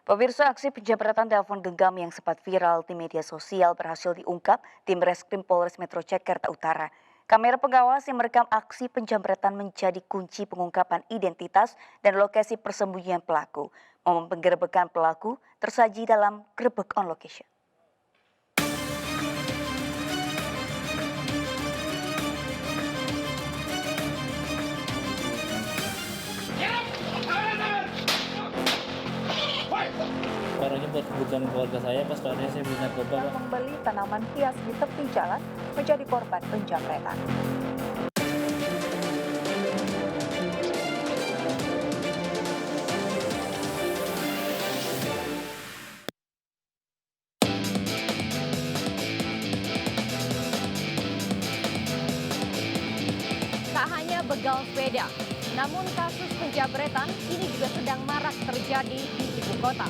Pemirsa, aksi penjamretan telepon genggam yang sempat viral di media sosial berhasil diungkap tim Reskrim Polres Metro Jakarta Utara. Kamera pengawas yang merekam aksi penjamretan menjadi kunci pengungkapan identitas dan lokasi persembunyian pelaku. Momen penggerebekan pelaku tersaji dalam grebek on location. Warnanya buat kebutuhan keluarga saya, pas soalnya saya beli narkoba, Pak. Membeli tanaman hias di tepi jalan menjadi korban penjamretan. Tak hanya begal sepeda, namun kasus penjamretan ini juga sedang marak terjadi di ibu kota.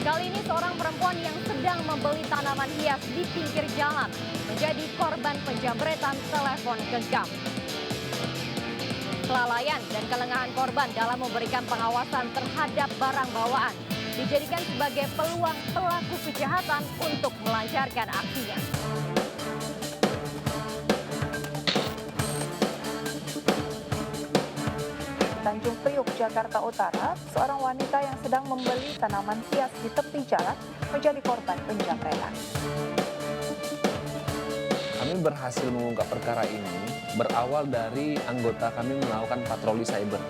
Kali ini seorang perempuan yang sedang membeli tanaman hias di pinggir jalan menjadi korban penjamretan telepon genggam. Kelalaian dan kelengahan korban dalam memberikan pengawasan terhadap barang bawaan dijadikan sebagai peluang pelaku kejahatan untuk melancarkan aksinya. Tanjung Priok, Jakarta Utara, seorang wanita yang sedang membeli tanaman hias di tepi jalan menjadi korban penjamretan. Kami berhasil mengungkap perkara ini berawal dari anggota kami melakukan patroli cyber.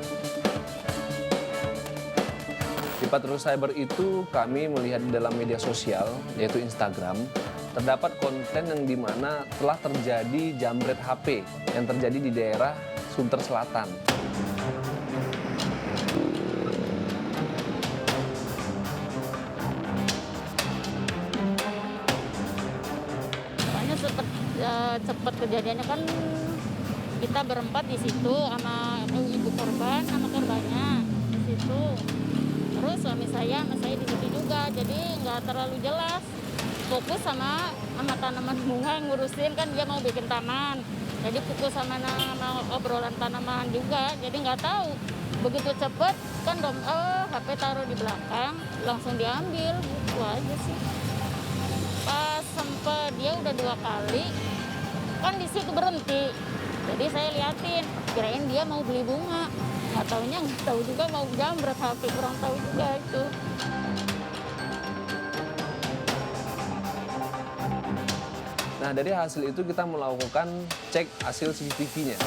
Di patroli cyber itu kami melihat di dalam media sosial, yaitu Instagram, terdapat konten yang dimana telah terjadi jambret HP yang terjadi di daerah Sunter Selatan. Cepat kejadiannya kan kita berempat di situ sama ibu korban sama korbannya di situ. Terus suami saya di situ juga, jadi nggak terlalu jelas. Fokus sama tanaman bunga ngurusin, kan dia mau bikin taman. Jadi fokus sama obrolan tanaman juga, jadi nggak tahu. Begitu cepet kan HP taruh di belakang, langsung diambil, gitu aja sih. Pas sempat dia udah 2 kali, kan di situ berhenti. Jadi saya liatin, kirain dia mau beli bunga. Nggak tahu juga mau jambret HP, kurang tahu juga itu. Nah, dari hasil itu kita melakukan cek hasil CCTV-nya.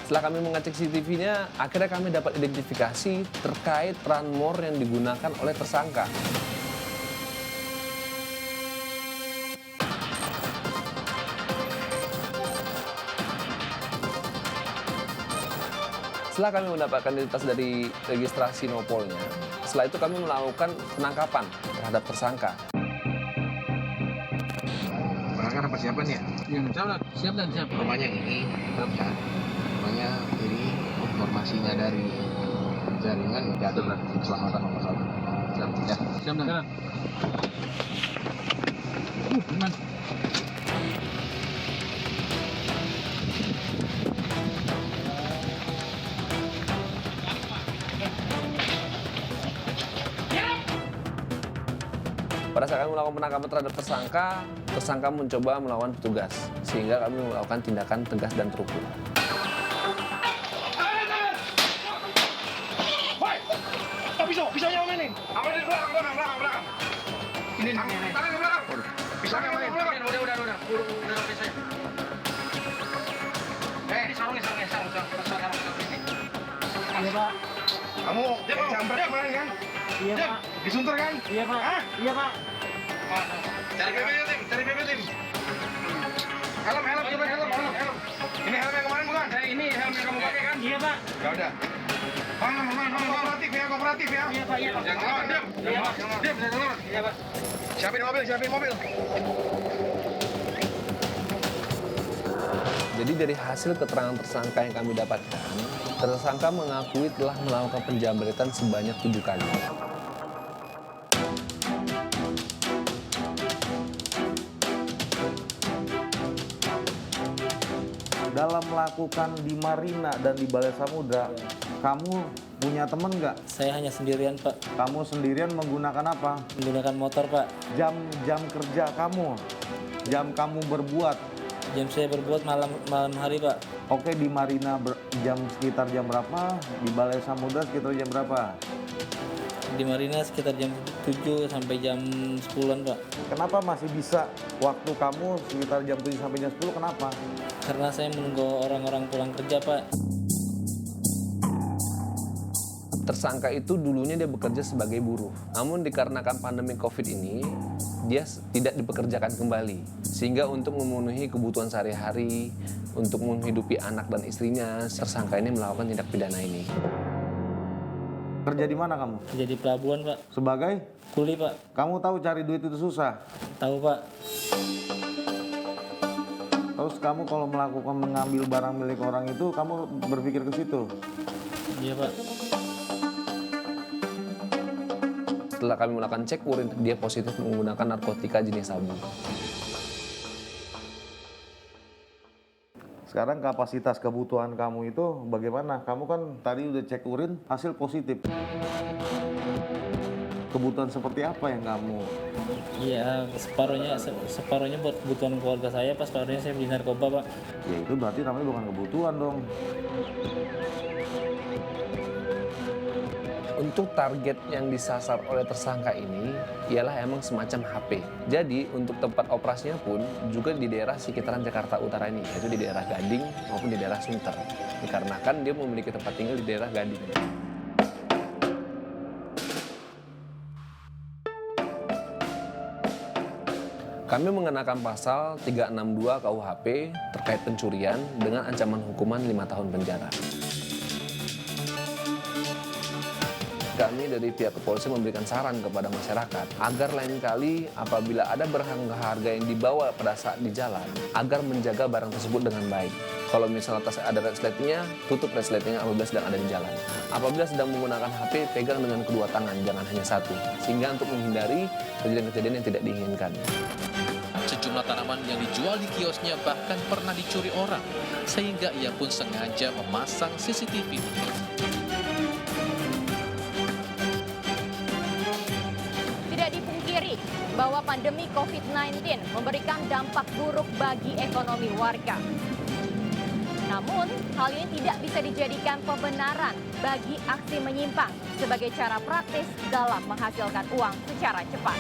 Setelah kami mengecek CCTV-nya, akhirnya kami dapat identifikasi terkait ranmor yang digunakan oleh tersangka. Setelah kami mendapatkan identitas dari registrasi nopolnya, setelah itu kami melakukan penangkapan terhadap tersangka. Penangkapan persiapan ya? Siap dan siap. Rumahnya ini, ya. Rumahnya ini informasinya dari jaringan diatur dan keselamatan nomor 1. Siap, ya. Siap dan. Gimana? Pada saat kami melakukan penangkapan terhadap tersangka mencoba melawan petugas, sehingga kami melakukan tindakan tegas dan terukur. Pisaunya mana nih? Apa di belakang. Ini tangan ke belakang. Pisaunya mana? Udah pisaunya. Sarung. Iya, Pak. Kamu jambret kemarin kan? Iya, Pak. Disunter kan? Iya, Pak. Hah? Iya, Pak. Cari PP tim. Helm. Coba helm. Ini helm yang kemarin bukan? Ini helm yang kamu pakai kan? Iya, Pak. Ya udah. Aman, kooperatif ya. Iya, Pak. Jangan lewat, diam. Diam, jangan lewat. Iya, Pak. Siapin mobil. Jadi dari hasil keterangan tersangka yang kami dapatkan, tersangka mengakui telah melakukan penjamretan sebanyak 7 kali. Dalam melakukan di Marina dan di Balai Samudra, kamu punya teman nggak? Saya hanya sendirian, Pak. Kamu sendirian menggunakan apa? Menggunakan motor, Pak. Jam kerja kamu, jam kamu berbuat. Jam saya berbuat malam hari, Pak. Oke, di Marina sekitar jam berapa? Di Balai Samudra sekitar jam berapa? Di Marina sekitar jam 7 sampai jam 10-an, Pak. Kenapa masih bisa waktu kamu sekitar jam 7 sampai jam 10, kenapa? Karena saya menunggu orang-orang pulang kerja, Pak. Tersangka itu dulunya dia bekerja sebagai buruh. Namun dikarenakan pandemi COVID ini, dia tidak dipekerjakan kembali. Sehingga untuk memenuhi kebutuhan sehari-hari, untuk menghidupi anak dan istrinya, tersangka ini melakukan tindak pidana ini. Kerja di mana kamu? Kerja di pelabuhan, Pak. Sebagai? Kuli, Pak. Kamu tahu cari duit itu susah? Tahu, Pak. Terus kamu kalau melakukan mengambil barang milik orang itu, kamu berpikir ke situ? Iya, Pak. Setelah kami melakukan cek urin, dia positif menggunakan narkotika jenis sabu. Sekarang kapasitas kebutuhan kamu itu bagaimana? Kamu kan tadi udah cek urin, hasil positif. Kebutuhan seperti apa yang kamu? Iya, separuhnya buat kebutuhan keluarga saya, pas separuhnya saya beli narkoba, Pak. Ya itu berarti namanya bukan kebutuhan dong. Untuk target yang disasar oleh tersangka ini ialah emang semacam HP. Jadi untuk tempat operasinya pun juga di daerah sekitaran Jakarta Utara ini, yaitu di daerah Gading maupun di daerah Sunter. Dikarenakan dia memiliki tempat tinggal di daerah Gading. Kami mengenakan pasal 362 KUHP terkait pencurian dengan ancaman hukuman 5 tahun penjara. Kami dari pihak kepolisian memberikan saran kepada masyarakat agar lain kali apabila ada barang harga yang dibawa pada saat di jalan, agar menjaga barang tersebut dengan baik. Kalau misalnya tas ada resletingnya, tutup resletingnya apabila sedang ada di jalan. Apabila sedang menggunakan HP, pegang dengan kedua tangan, jangan hanya satu. Sehingga untuk menghindari kejadian-kejadian yang tidak diinginkan. Sejumlah tanaman yang dijual di kiosnya bahkan pernah dicuri orang, sehingga ia pun sengaja memasang CCTV. Tidak dipungkiri bahwa pandemi COVID-19 memberikan dampak buruk bagi ekonomi warga. Namun, hal ini tidak bisa dijadikan pembenaran bagi aksi menyimpang sebagai cara praktis dalam menghasilkan uang secara cepat.